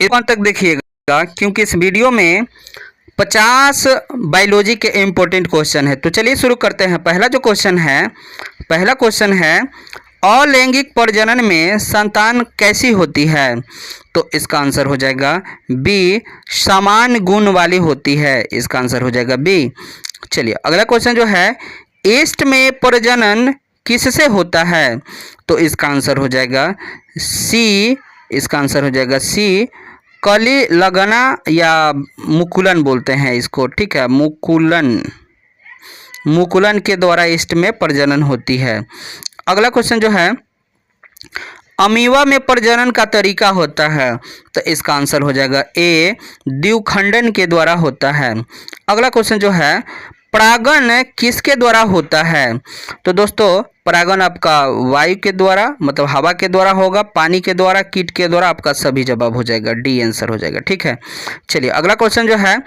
इस अंत तक देखिएगा क्योंकि इस वीडियो में 50 बायोलॉजी के इम्पोर्टेंट क्वेश्चन है। तो चलिए शुरू करते हैं। पहला क्वेश्चन है अलैंगिक प्रजनन में संतान कैसी होती है? तो इसका आंसर हो जाएगा बी, समान गुण वाली होती है। इसका आंसर हो जाएगा बी। चलिए अगला क्वेश्चन जो है ईस्ट में प्रजनन किससे होता है? तो इसका आंसर हो जाएगा सी। इसका आंसर हो जाएगा सी, कली लगना या मुकुलन बोलते हैं इसको, ठीक है, मुकुलन के द्वारा ईस्ट में प्रजनन होती है। अगला क्वेश्चन जो है अमीबा में प्रजनन का तरीका होता है? तो इसका आंसर हो जाएगा ए, द्विखंडन के द्वारा होता है। अगला क्वेश्चन जो है परागण किसके द्वारा होता है? तो दोस्तों परागण आपका वायु के द्वारा, मतलब हवा के द्वारा होगा, पानी के द्वारा, कीट के द्वारा। आपका सभी जवाब हो जाएगा डी आंसर हो जाएगा, ठीक है। चलिए अगला क्वेश्चन जो है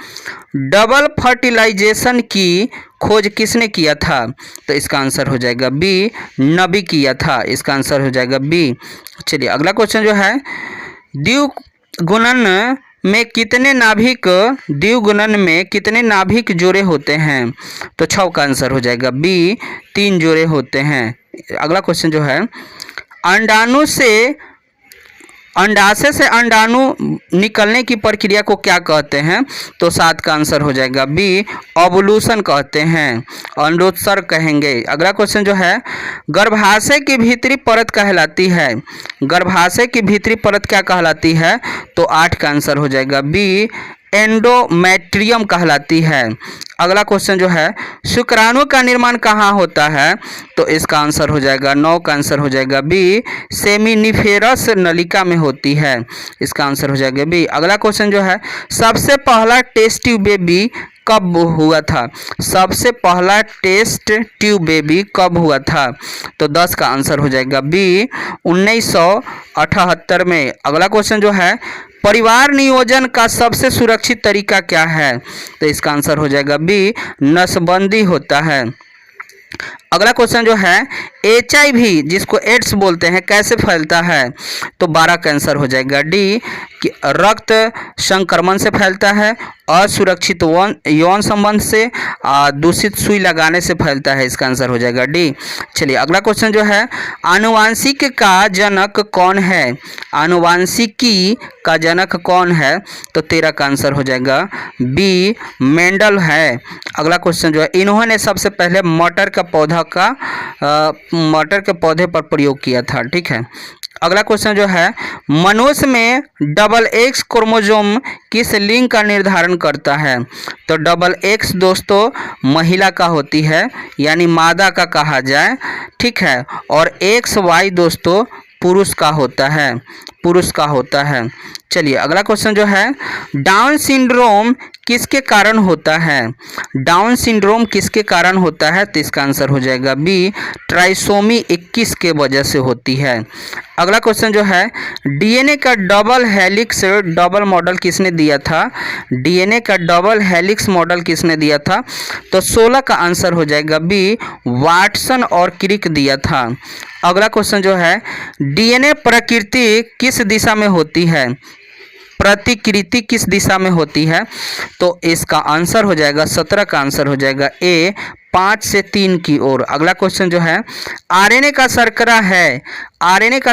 डबल फर्टिलाइजेशन की खोज किसने किया था? तो इसका आंसर हो जाएगा बी, नबी किया था। इसका आंसर हो जाएगा बी। चलिए अगला क्वेश्चन जो है द्विगुणन में कितने नाभिक जोड़े होते हैं? तो 6 का आंसर हो जाएगा बी, 3 जोड़े होते हैं। अगला क्वेश्चन जो है अंडाशय से अंडाणु निकलने की प्रक्रिया को क्या कहते हैं? तो 7 का आंसर हो जाएगा बी, ओवुलेशन कहते हैं, अंडोत्सर्ग कहेंगे। अगला क्वेश्चन जो है गर्भाशय की भीतरी परत कहलाती है? गर्भाशय की भीतरी परत क्या कहलाती है? तो 8 का आंसर हो जाएगा बी, एंडोमेट्रियम कहलाती है। अगला क्वेश्चन जो है शुक्राणु का निर्माण कहाँ होता है? तो इसका आंसर हो जाएगा 9 का आंसर हो जाएगा बी, सेमिनिफेरस नलिका में होती है। इसका आंसर हो जाएगा बी। अगला क्वेश्चन जो है सबसे पहला टेस्ट ट्यूब बेबी कब हुआ था? सबसे पहला टेस्ट ट्यूब बेबी कब हुआ था? तो 10 का आंसर हो जाएगा बी, 1978 में। अगला क्वेश्चन जो है परिवार नियोजन का सबसे सुरक्षित तरीका क्या है? तो इसका आंसर हो जाएगा बी, नसबंदी होता है। अगला क्वेश्चन जो है HIV जिसको एड्स बोलते हैं कैसे फैलता है? तो 12 का आंसर हो जाएगा डी, कि रक्त संक्रमण से फैलता है, असुरक्षित यौन संबंध से, दूषित सुई लगाने से फैलता है। इसका आंसर हो जाएगा डी। चलिए अगला क्वेश्चन जो है आनुवांशिक का जनक कौन है? आनुवांशिकी का जनक कौन है? तो 13 का आंसर हो जाएगा बी, मेंडल है। अगला क्वेश्चन जो है इन्होंने सबसे पहले मटर के पौधे पर प्रयोग किया था, ठीक है। अगला क्वेश्चन जो है मनुष्य में XX क्रोमोसोम किस लिंग का निर्धारण करता है? तो XX दोस्तों महिला का होती है, यानी मादा का कहा जाए, ठीक है। और XY दोस्तों पुरुष का होता है। चलिए अगला क्वेश्चन जो है डाउन सिंड्रोम किसके कारण होता है? डाउन सिंड्रोम किसके कारण होता है? तो इसका आंसर हो जाएगा बी, ट्राइसोमी 21 के वजह से होती है। अगला क्वेश्चन जो है DNA का डबल हेलिक्स डबल मॉडल किसने दिया था? DNA का डबल हेलिक्स मॉडल किसने दिया था? तो 16 का आंसर हो जाएगा बी, वाटसन और क्रिक दिया था। अगला क्वेश्चन जो है DNA प्रतिकृति किस दिशा में होती है? तो इसका आंसर हो जाएगा 17 का आंसर हो जाएगा ए, 5 से 3 की ओर। अगला क्वेश्चन जो है RNA का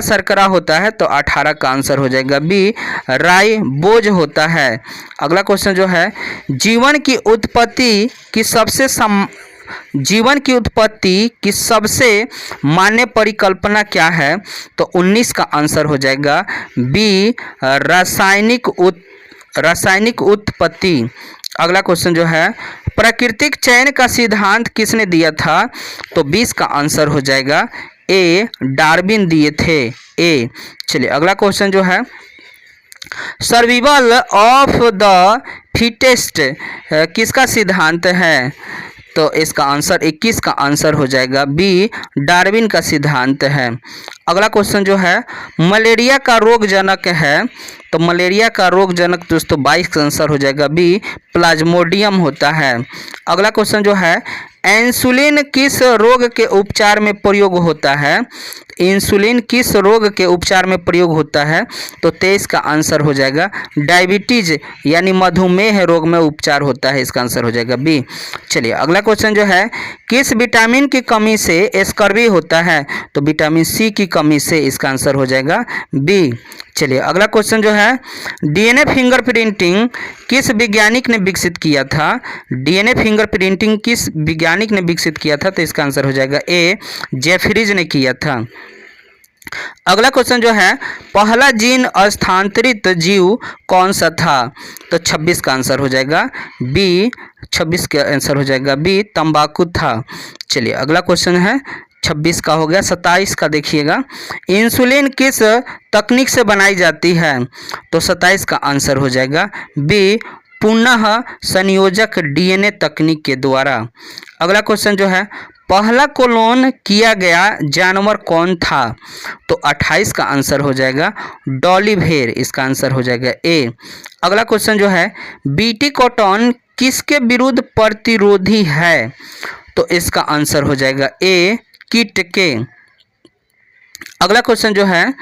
शर्करा होता है? तो 18 का आंसर हो जाएगा बी, राइबोज होता है। अगला क्वेश्चन जो है जीवन की उत्पत्ति की सबसे मान्य परिकल्पना क्या है? तो 19 का आंसर हो जाएगा बी, रासायनिक उत्पत्ति। अगला क्वेश्चन जो है प्राकृतिक चयन का सिद्धांत किसने दिया था? तो 20 का आंसर हो जाएगा ए, डार्विन दिए थे ए। चलिए अगला क्वेश्चन जो है सर्वाइवल ऑफ द फिटेस्ट किसका सिद्धांत है? तो इसका आंसर 21 का आंसर हो जाएगा बी, डार्विन का सिद्धांत है। अगला क्वेश्चन जो है मलेरिया का रोगजनक है? तो मलेरिया का रोगजनक दोस्तों 22 का आंसर हो जाएगा बी प्लाज्मोडियम होता है। अगला क्वेश्चन जो है इंसुलिन किस रोग के उपचार में प्रयोग होता है? इंसुलिन किस रोग के उपचार में प्रयोग होता है? तो 23 का आंसर हो जाएगा डायबिटीज यानी मधुमेह रोग में उपचार होता है, इसका आंसर हो जाएगा बी। चलिए अगला क्वेश्चन जो है किस विटामिन की कमी से स्कर्वी होता है? तो विटामिन सी की कमी से, इसका आंसर हो जाएगा बी। चलिए अगला क्वेश्चन जो है डीएनए फिंगरप्रिंटिंग किस वैज्ञानिक ने विकसित किया था? डीएनए फिंगरप्रिंटिंग किस वैज्ञानिक ने विकसित किया था? तो इसका आंसर हो जाएगा ए जेफरीज ने किया था। अगला क्वेश्चन जो है पहला जीन स्थानांतरित जीव कौन सा था? तो 26 का आंसर हो जाएगा बी, 26 का आंसर हो जाएगा बी तंबाकू था। चलिए अगला क्वेश्चन है 26 का हो गया। 27 का देखिएगा इंसुलिन किस तकनीक से बनाई जाती है? तो 27 का आंसर हो जाएगा बी पुनः संयोजक डीएनए तकनीक के द्वारा। अगला क्वेश्चन जो है पहला क्लोन किया गया जानवर कौन था? तो 28 का आंसर हो जाएगा डॉली भेड़, इसका आंसर हो जाएगा ए। अगला क्वेश्चन जो है बीटी कॉटन किसके विरुद्ध प्रतिरोधी है? तो इसका आंसर हो जाएगा ए कीट के। अगला क्वेश्चन जो है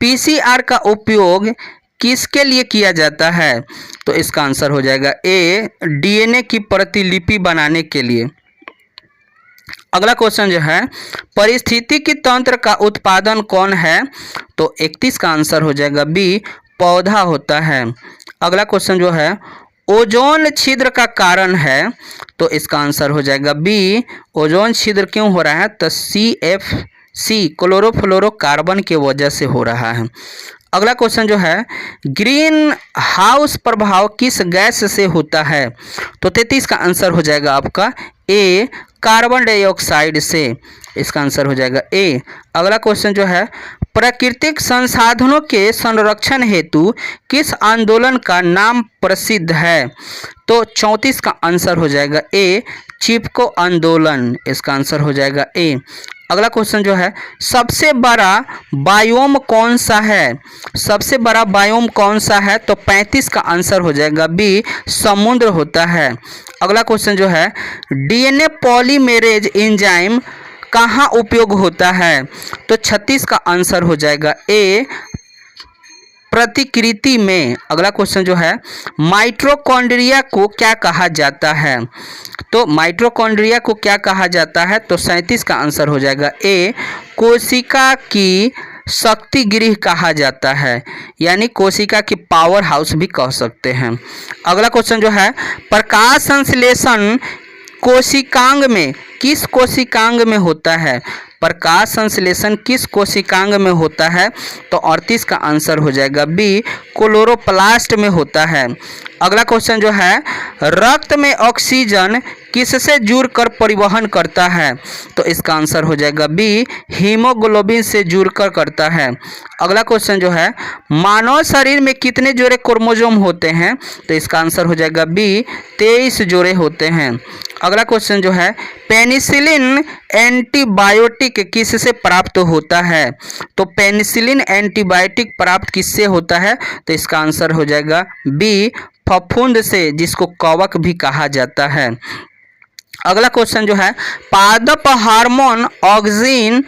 पीसीआर का उपयोग किसके लिए किया जाता है? तो इसका आंसर हो जाएगा ए डीएनए की प्रतिलिपि बनाने के लिए। अगला क्वेश्चन जो है पारिस्थितिकी तंत्र का उत्पादन कौन है? तो 31 का आंसर हो जाएगा बी पौधा होता है। अगला क्वेश्चन जो है ओजोन छिद्र का कारण है? तो इसका आंसर हो जाएगा बी ओजोन छिद्र क्यों हो रहा है? तो CFC क्लोरोफ्लोरोकार्बन के वजह से हो रहा है। अगला क्वेश्चन जो है ग्रीन हाउस प्रभाव किस गैस से होता है? तो 33 का आंसर हो जाएगा आपका ए कार्बन डाइऑक्साइड से, इसका आंसर हो जाएगा ए। अगला क्वेश्चन जो है प्राकृतिक संसाधनों के संरक्षण हेतु किस आंदोलन का नाम प्रसिद्ध है? तो 34 का आंसर हो जाएगा ए चिपको आंदोलन, इसका आंसर हो जाएगा ए। अगला क्वेश्चन जो है सबसे बड़ा बायोम कौन सा है? सबसे बड़ा बायोम कौन सा है? तो 35 का आंसर हो जाएगा बी समुद्र होता है। अगला क्वेश्चन जो है डीएनए पॉलीमेरेज एंजाइम कहाँ उपयोग होता है? तो 36 का आंसर हो जाएगा ए प्रतिकृति में। अगला क्वेश्चन जो है माइटोकॉन्ड्रिया को क्या कहा जाता है? तो माइटोकॉन्ड्रिया को क्या कहा जाता है? तो 37 का आंसर हो जाएगा ए कोशिका की शक्ति गृह कहा जाता है, यानी कोशिका की पावर हाउस भी कह सकते हैं। अगला क्वेश्चन जो है प्रकाश संश्लेषण कोशिकांग में किस कोशिकांग में होता है? प्रकाश संश्लेषण किस कोशिकांग में होता है? तो 38 का आंसर हो जाएगा बी क्लोरोप्लास्ट में होता है। अगला क्वेश्चन जो है रक्त में ऑक्सीजन किससे जुड़कर परिवहन करता है? तो इसका आंसर हो जाएगा बी हीमोग्लोबिन से जुड़कर करता है। अगला क्वेश्चन जो है मानव शरीर में कितने जोड़े क्रोमोसोम होते हैं? तो इसका आंसर हो जाएगा बी 23 जोड़े होते हैं। अगला क्वेश्चन जो है पेनिसिलिन एंटीबायोटिक किससे प्राप्त होता है? तो पेनिसिलिन एंटीबायोटिक प्राप्त किससे होता है? तो इसका आंसर हो जाएगा बी फफूंद से, जिसको कवक भी कहा जाता है। अगला क्वेश्चन जो है पादप हार्मोन ऑक्सिन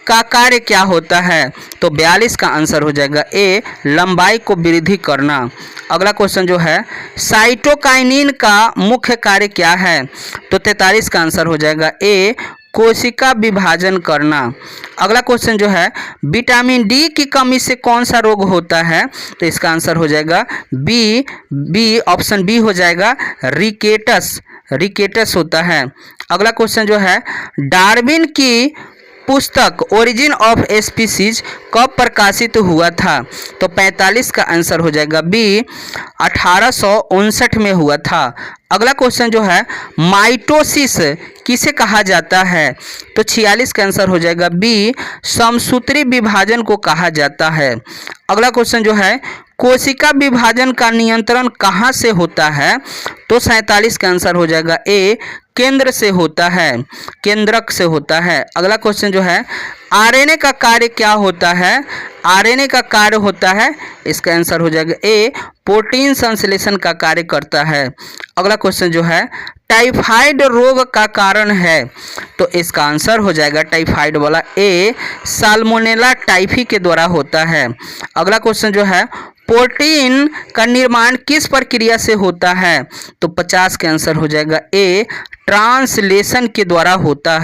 का कार्य क्या होता है? तो 42 का आंसर हो जाएगा ए लंबाई को वृद्धि करना। अगला क्वेश्चन जो है साइटोकाइनिन का मुख्य कार्य क्या है? तो 43 का आंसर हो जाएगा ए कोशिका विभाजन करना। अगला क्वेश्चन जो है विटामिन डी की कमी से कौन सा रोग होता है? तो इसका आंसर हो जाएगा बी ऑप्शन बी हो जाएगा रिकेटस होता है। अगला क्वेश्चन जो है डार्विन की पुस्तक ओरिजिन ऑफ स्पीसीज कब प्रकाशित हुआ था? तो 45 का आंसर हो जाएगा बी 1859 में हुआ था। अगला क्वेश्चन जो है माइटोसिस किसे कहा जाता है? तो 46 का आंसर हो जाएगा बी समसूत्री विभाजन को कहा जाता है। अगला क्वेश्चन जो है कोशिका विभाजन का नियंत्रण कहाँ से होता है? तो 47 का आंसर हो जाएगा ए केंद्र से होता है, केंद्रक से होता है। अगला क्वेश्चन जो है आरएनए का कार्य क्या होता है? आरएनए का कार्य होता है, इसका आंसर हो जाएगा ए, प्रोटीन संश्लेषण का कार्य करता है। अगला क्वेश्चन जो है टाइफाइड रोग का कारण है, तो इसका आंसर हो जाएगा टाइफाइड वाला ए, साल्मोनेला टाइफी के द्वारा होता है। अगला क्वेश्चन जो है प्रोटीन का निर्माण किस प्रक्रिया से होता है? तो 50 का आंसर हो जाएगा ए, ट्रांसलेशन के द्वारा होता है।